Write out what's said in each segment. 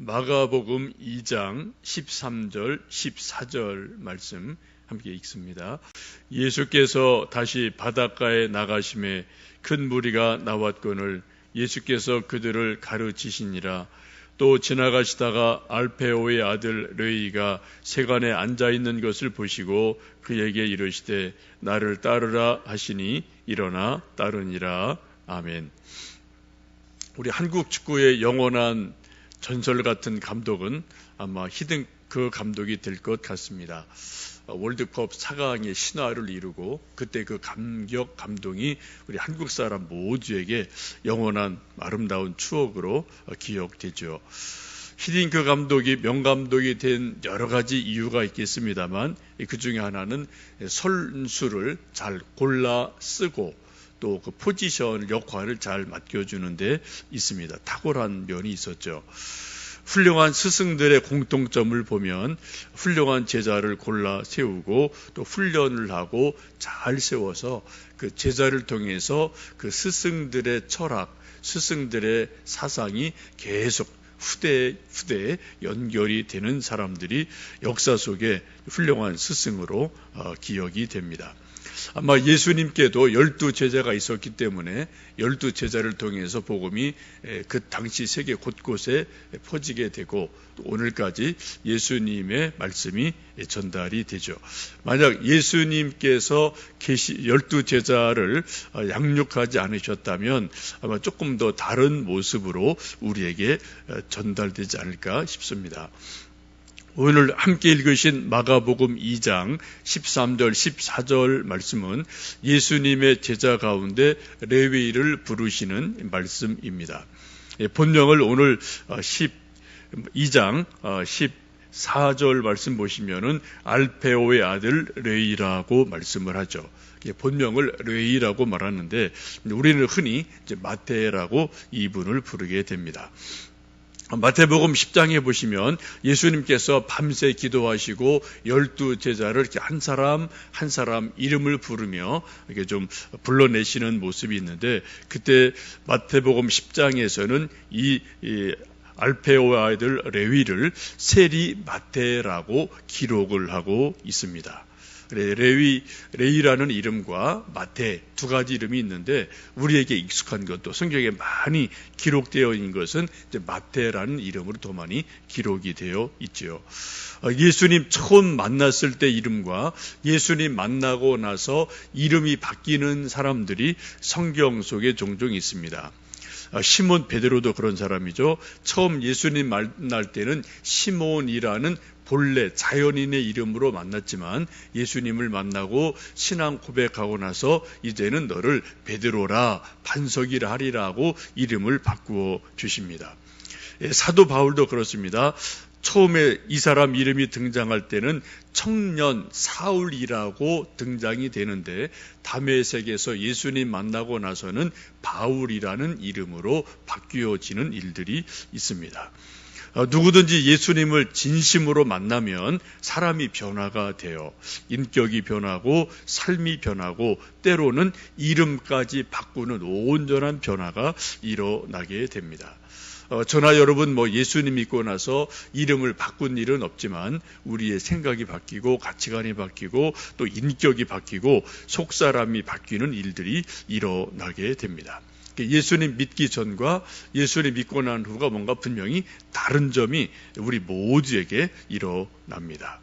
마가복음 2장 13절 14절 말씀 함께 읽습니다. 예수께서 다시 바닷가에 나가심에 큰 무리가 나왔거늘 예수께서 그들을 가르치시니라. 또 지나가시다가 알페오의 아들 르이가 세관에 앉아있는 것을 보시고 그에게 이르시되 나를 따르라 하시니 일어나 따르니라. 아멘. 우리 한국 축구의 영원한 전설 같은 감독은 아마 히딩크 감독이 될 것 같습니다. 월드컵 4강의 신화를 이루고 그때 그 감동이 우리 한국 사람 모두에게 영원한 아름다운 추억으로 기억되죠. 히딩크 감독이 명감독이 된 여러 가지 이유가 있겠습니다만 그 중에 하나는 선수를 잘 골라 쓰고 또 그 포지션 역할을 잘 맡겨주는 데 있습니다. 탁월한 면이 있었죠. 훌륭한 스승들의 공통점을 보면 훌륭한 제자를 골라 세우고 또 훈련을 하고 잘 세워서 그 제자를 통해서 그 스승들의 철학, 스승들의 사상이 계속 후대에 연결이 되는 사람들이 역사 속에 훌륭한 스승으로 기억이 됩니다. 아마 예수님께도 12제자가 있었기 때문에 12제자를 통해서 복음이 그 당시 세계 곳곳에 퍼지게 되고 오늘까지 예수님의 말씀이 전달이 되죠. 만약 예수님께서 12제자를 양육하지 않으셨다면 아마 조금 더 다른 모습으로 우리에게 전달되지 않을까 싶습니다. 오늘 함께 읽으신 마가복음 2장 13절 14절 말씀은 예수님의 제자 가운데 레위를 부르시는 말씀입니다. 본명을 오늘 12장 14절 말씀 보시면은 알페오의 아들 레위라고 말씀을 하죠. 본명을 레위라고 말하는데 우리는 흔히 이제 마태라고 이분을 부르게 됩니다. 마태복음 10장에 보시면 예수님께서 밤새 기도하시고 12제자를 이렇게 한 사람 한 사람 이름을 부르며 이렇게 좀 불러내시는 모습이 있는데 그때 마태복음 10장에서는 이 알페오의 아들 레위를 세리 마태라고 기록을 하고 있습니다. 레위라는 이름과 마태 두 가지 이름이 있는데 우리에게 익숙한 것도 성경에 많이 기록되어 있는 것은 이제 마태라는 이름으로 더 많이 기록이 되어 있죠. 예수님 처음 만났을 때 이름과 예수님 만나고 나서 이름이 바뀌는 사람들이 성경 속에 종종 있습니다. 시몬 베드로도 그런 사람이죠. 처음 예수님 만날 때는 시몬이라는 본래 자연인의 이름으로 만났지만 예수님을 만나고 신앙 고백하고 나서 이제는 너를 베드로라 반석이라 하리라고 이름을 바꾸어 주십니다. 사도 바울도 그렇습니다. 처음에 이 사람 이름이 등장할 때는 청년 사울이라고 등장이 되는데 다메섹에서 예수님 만나고 나서는 바울이라는 이름으로 바뀌어지는 일들이 있습니다. 누구든지 예수님을 진심으로 만나면 사람이 변화가 돼요. 인격이 변하고 삶이 변하고 때로는 이름까지 바꾸는 온전한 변화가 일어나게 됩니다. 저나 여러분 예수님 믿고 나서 이름을 바꾼 일은 없지만 우리의 생각이 바뀌고 가치관이 바뀌고 또 인격이 바뀌고 속사람이 바뀌는 일들이 일어나게 됩니다. 예수님 믿기 전과 예수님 믿고 난 후가 뭔가 분명히 다른 점이 우리 모두에게 일어납니다.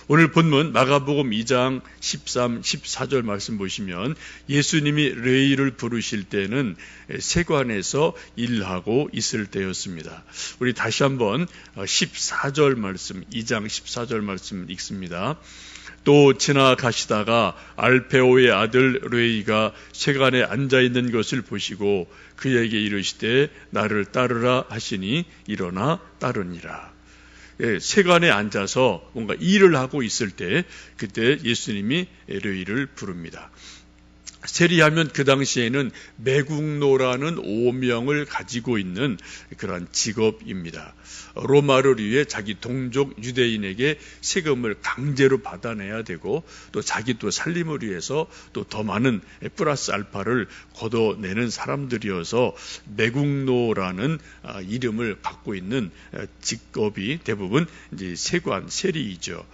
오늘 본문 마가복음 2장 13, 14절 말씀 보시면 예수님이 레위를 부르실 때는 세관에서 일하고 있을 때였습니다. 우리 다시 한번 14절 말씀, 2장 14절 말씀 읽습니다. 또 지나가시다가 알페오의 아들 레위가 세관에 앉아있는 것을 보시고 그에게 이르시되 나를 따르라 하시니 일어나 따르니라. 세관에 앉아서 뭔가 일을 하고 있을 때 그때 예수님이 레위를 부릅니다. 세리하면 그 당시에는 매국노라는 오명을 가지고 있는 그러한 직업입니다. 로마를 위해 자기 동족 유대인에게 세금을 강제로 받아내야 되고 또 자기 또 살림을 위해서 또 더 많은 플러스 알파를 걷어내는 사람들이어서 매국노라는 이름을 갖고 있는 직업이 대부분 이제 세관, 세리이죠.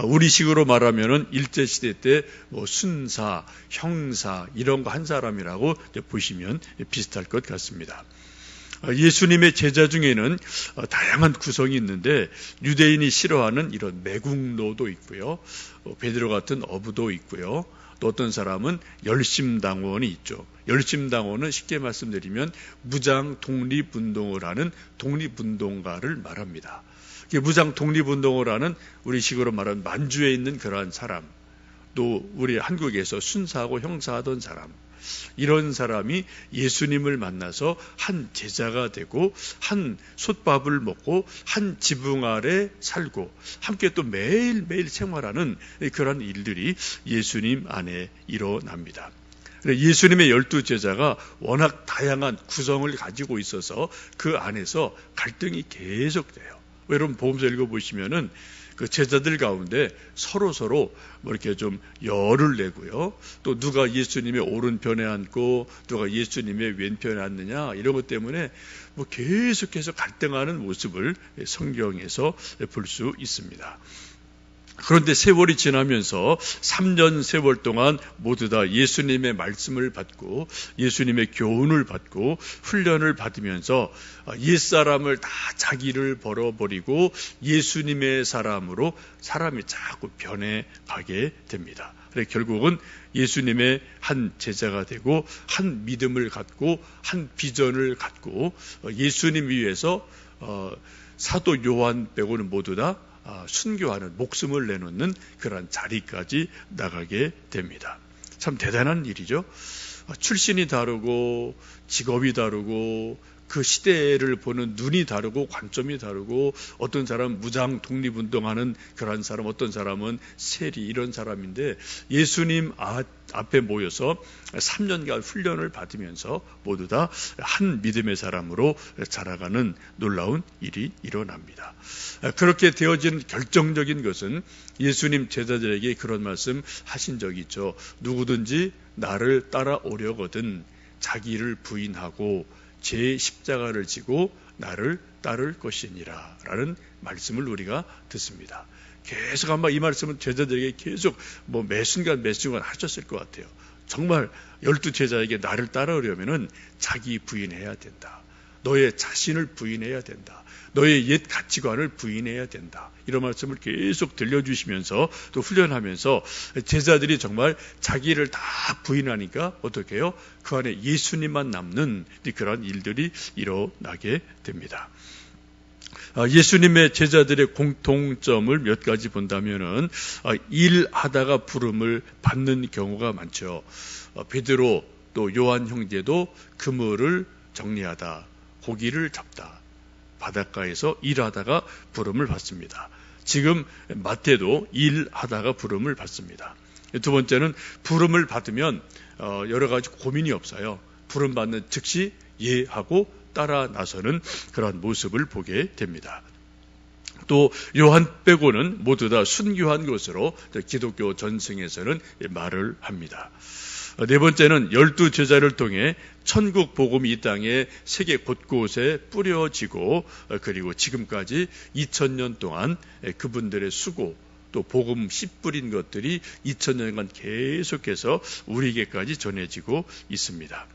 우리식으로 말하면은 일제시대 때 뭐 순사, 형사 이런 거 한 사람이라고 보시면 비슷할 것 같습니다. 예수님의 제자 중에는 다양한 구성이 있는데 유대인이 싫어하는 이런 매국노도 있고요. 베드로 같은 어부도 있고요. 또 어떤 사람은 열심당원이 있죠. 열심당원은 쉽게 말씀드리면 무장 독립운동을 하는 독립운동가를 말합니다. 무장 독립운동을 하는 우리식으로 말하는 만주에 있는 그러한 사람, 또 우리 한국에서 순사하고 형사하던 사람, 이런 사람이 예수님을 만나서 한 제자가 되고 한 솥밥을 먹고 한 지붕 아래 살고 함께 또 매일매일 생활하는 그런 일들이 예수님 안에 일어납니다. 예수님의 12제자가 워낙 다양한 구성을 가지고 있어서 그 안에서 갈등이 계속돼요. 여러분 복음서 읽어보시면은 그 제자들 가운데 서로 뭐 이렇게 좀 열을 내고요. 또 누가 예수님의 오른편에 앉고 누가 예수님의 왼편에 앉느냐 이런 것 때문에 뭐 계속해서 갈등하는 모습을 성경에서 볼 수 있습니다. 그런데 세월이 지나면서 3년 세월 동안 모두 다 예수님의 말씀을 받고 예수님의 교훈을 받고 훈련을 받으면서 옛사람을 다 자기를 벌어버리고 예수님의 사람으로 사람이 자꾸 변해가게 됩니다. 그래서 결국은 예수님의 한 제자가 되고 한 믿음을 갖고 한 비전을 갖고 예수님 위해서 사도 요한 빼고는 모두 다 순교하는 목숨을 내놓는 그런 자리까지 나가게 됩니다. 참 대단한 일이죠. 출신이 다르고 직업이 다르고 그 시대를 보는 눈이 다르고 관점이 다르고 어떤 사람은 무장 독립운동하는 그런 사람, 어떤 사람은 세리 이런 사람인데 예수님 앞에 모여서 3년간 훈련을 받으면서 모두 다 한 믿음의 사람으로 자라가는 놀라운 일이 일어납니다. 그렇게 되어진 결정적인 것은 예수님 제자들에게 그런 말씀 하신 적이 있죠. 누구든지 나를 따라오려거든 자기를 부인하고 제 십자가를 지고 나를 따를 것이니라 라는 말씀을 우리가 듣습니다. 계속 아마 이 말씀은 제자들에게 계속 뭐 매 순간 하셨을 것 같아요. 정말 12제자에게 나를 따라오려면은 자기 부인해야 된다. 너의 자신을 부인해야 된다. 너의 옛 가치관을 부인해야 된다. 이런 말씀을 계속 들려주시면서 또 훈련하면서 제자들이 정말 자기를 다 부인하니까 어떻게 해요? 그 안에 예수님만 남는 그런 일들이 일어나게 됩니다. 예수님의 제자들의 공통점을 몇 가지 본다면은 일하다가 부름을 받는 경우가 많죠. 베드로 또 요한 형제도 그물을 정리하다, 고기를 잡다, 바닷가에서 일하다가 부름을 받습니다. 지금 마태도 일하다가 부름을 받습니다. 두 번째는 부름을 받으면 여러 가지 고민이 없어요. 부름 받는 즉시 예하고 따라 나서는 그런 모습을 보게 됩니다. 또 요한 빼고는 모두 다 순교한 것으로 기독교 전승에서는 말을 합니다. 네 번째는 12제자를 통해 천국 복음이 이 땅에 세계 곳곳에 뿌려지고 그리고 지금까지 2000년 동안 그분들의 수고 또 복음 씨 뿌린 것들이 2000년간 계속해서 우리에게까지 전해지고 있습니다.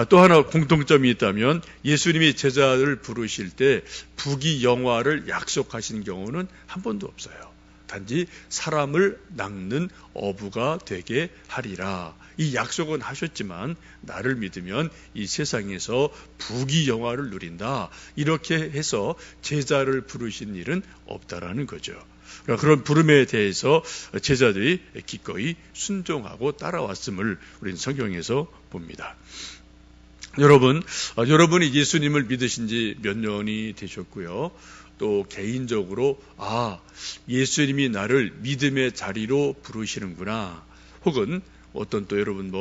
또 하나 공통점이 있다면 예수님이 제자를 부르실 때 부귀영화를 약속하신 경우는 한 번도 없어요. 단지 사람을 낚는 어부가 되게 하리라. 이 약속은 하셨지만 나를 믿으면 이 세상에서 부귀영화를 누린다. 이렇게 해서 제자를 부르신 일은 없다라는 거죠. 그런 부름에 대해서 제자들이 기꺼이 순종하고 따라왔음을 우리는 성경에서 봅니다. 여러분이 예수님을 믿으신 지 몇 년이 되셨고요. 또 개인적으로 예수님이 나를 믿음의 자리로 부르시는구나. 혹은 어떤 또 여러분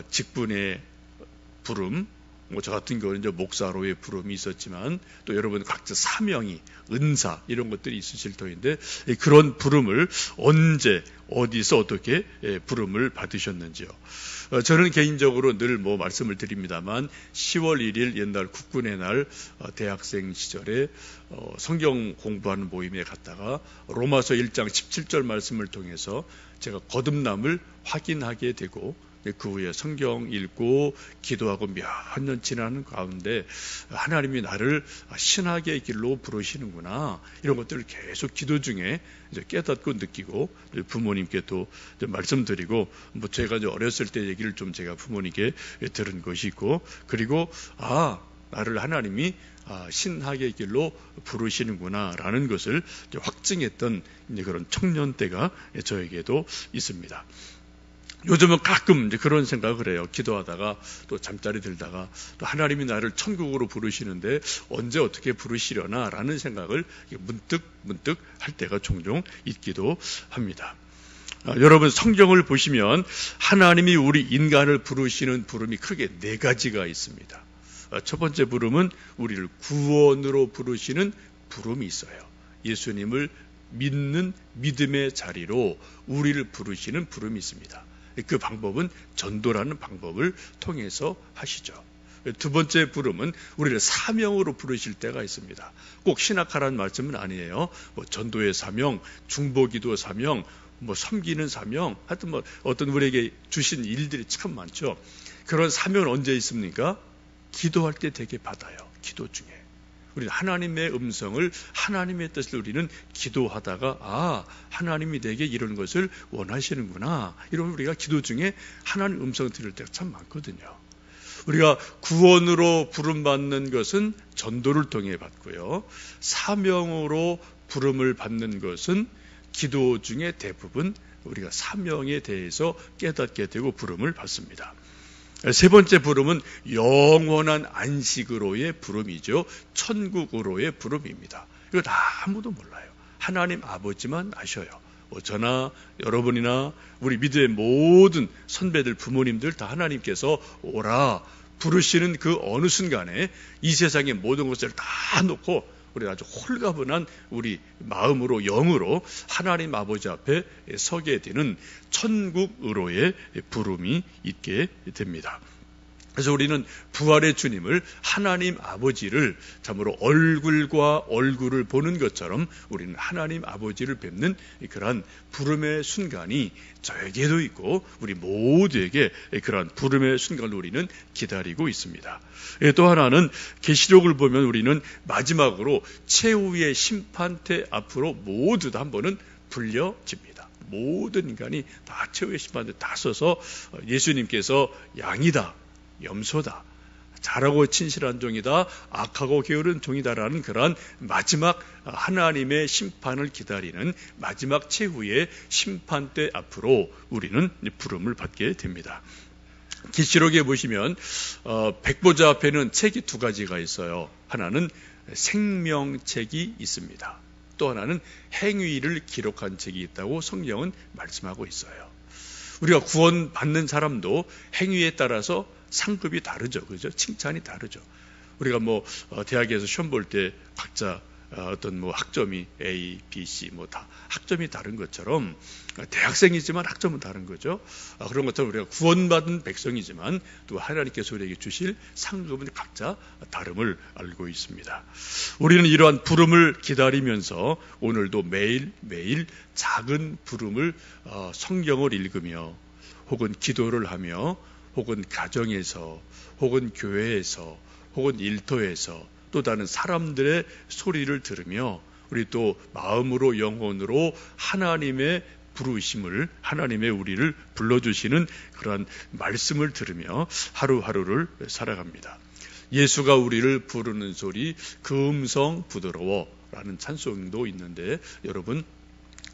직분의 부름, 저 같은 경우는 이제 목사로의 부름이 있었지만 또 여러분 각자 사명이 은사 이런 것들이 있으실 터인데 그런 부름을 언제 어디서 어떻게 부름을 받으셨는지요. 저는 개인적으로 늘 말씀을 드립니다만 10월 1일 옛날 국군의 날 대학생 시절에 성경 공부하는 모임에 갔다가 로마서 1장 17절 말씀을 통해서 제가 거듭남을 확인하게 되고 그 후에 성경 읽고 기도하고 몇 년 지나는 가운데 하나님이 나를 신학의 길로 부르시는구나 이런 것들을 계속 기도 중에 이제 깨닫고 느끼고 부모님께 또 말씀드리고 제가 이제 어렸을 때 얘기를 좀 제가 부모님께 들은 것이 있고 그리고 나를 하나님이 신학의 길로 부르시는구나 라는 것을 확증했던 그런 청년 때가 저에게도 있습니다. 요즘은 가끔 이제 그런 생각을 해요. 기도하다가 또 잠자리 들다가 또 하나님이 나를 천국으로 부르시는데 언제 어떻게 부르시려나 라는 생각을 문득 할 때가 종종 있기도 합니다. 여러분 성경을 보시면 하나님이 우리 인간을 부르시는 부름이 크게 4가지가 있습니다. 첫 번째 부름은 우리를 구원으로 부르시는 부름이 있어요. 예수님을 믿는 믿음의 자리로 우리를 부르시는 부름이 있습니다. 그 방법은 전도라는 방법을 통해서 하시죠. 두 번째 부름은 우리를 사명으로 부르실 때가 있습니다. 꼭 신학하라는 말씀은 아니에요. 전도의 사명, 중보기도 사명, 섬기는 사명, 하여튼 어떤 우리에게 주신 일들이 참 많죠. 그런 사명은 언제 있습니까? 기도할 때 되게 받아요. 기도 중에. 우리는 하나님의 음성을, 하나님의 뜻을 우리는 기도하다가 하나님이 내게 이런 것을 원하시는구나. 이러면 우리가 기도 중에 하나님 음성 들을 때가 참 많거든요. 우리가 구원으로 부름받는 것은 전도를 통해 받고요. 사명으로 부름을 받는 것은 기도 중에 대부분 우리가 사명에 대해서 깨닫게 되고 부름을 받습니다. 세 번째 부름은 영원한 안식으로의 부름이죠. 천국으로의 부름입니다. 이거 다 아무도 몰라요. 하나님 아버지만 아셔요. 저나 여러분이나 우리 믿음의 모든 선배들, 부모님들 다 하나님께서 오라 부르시는 그 어느 순간에 이 세상의 모든 것을 다 놓고 우리 아주 홀가분한 우리 마음으로 영으로 하나님 아버지 앞에 서게 되는 천국으로의 부름이 있게 됩니다. 그래서 우리는 부활의 주님을 하나님 아버지를 참으로 얼굴과 얼굴을 보는 것처럼 우리는 하나님 아버지를 뵙는 그러한 부름의 순간이 저에게도 있고 우리 모두에게 그러한 부름의 순간을 우리는 기다리고 있습니다. 또 하나는 계시록을 보면 우리는 마지막으로 최후의 심판대 앞으로 모두 다 한 번은 불려집니다. 모든 인간이 다 최후의 심판대 다 서서 예수님께서 양이다, 염소다, 잘하고 친실한 종이다, 악하고 게으른 종이다라는 그러한 마지막 하나님의 심판을 기다리는 마지막 최후의 심판대 앞으로 우리는 부름을 받게 됩니다. 계시록에 보시면 백보자 앞에는 책이 2가지가 있어요. 하나는 생명책이 있습니다. 또 하나는 행위를 기록한 책이 있다고 성경은 말씀하고 있어요. 우리가 구원받는 사람도 행위에 따라서 상급이 다르죠. 그죠? 칭찬이 다르죠. 우리가 대학에서 시험 볼 때 각자 어떤 학점이 A, B, C 다 학점이 다른 것처럼 대학생이지만 학점은 다른 거죠. 그런 것처럼 우리가 구원받은 백성이지만 또 하나님께서 우리에게 주실 상급은 각자 다름을 알고 있습니다. 우리는 이러한 부름을 기다리면서 오늘도 매일 작은 부름을 성경을 읽으며 혹은 기도를 하며 혹은 가정에서 혹은 교회에서 혹은 일터에서 또 다른 사람들의 소리를 들으며 우리 또 마음으로 영혼으로 하나님의 부르심을 하나님의 우리를 불러주시는 그러한 말씀을 들으며 하루하루를 살아갑니다. 예수가 우리를 부르는 소리 그 음성 부드러워 라는 찬송도 있는데 여러분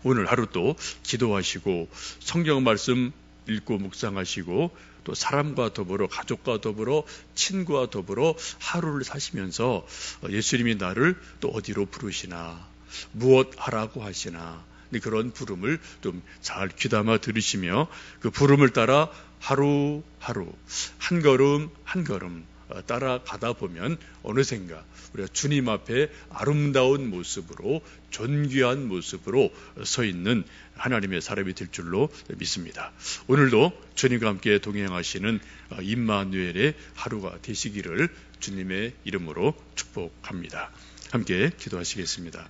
오늘 하루 또 기도하시고 성경 말씀 읽고 묵상하시고 또 사람과 더불어 가족과 더불어 친구와 더불어 하루를 사시면서 예수님이 나를 또 어디로 부르시나 무엇 하라고 하시나 그런 부름을 좀 잘 귀담아 들으시며 그 부름을 따라 하루하루 한 걸음 한 걸음 따라가다 보면 어느샌가 우리가 주님 앞에 아름다운 모습으로 존귀한 모습으로 서 있는 하나님의 사람이 될 줄로 믿습니다. 오늘도 주님과 함께 동행하시는 임마누엘의 하루가 되시기를 주님의 이름으로 축복합니다. 함께 기도하시겠습니다.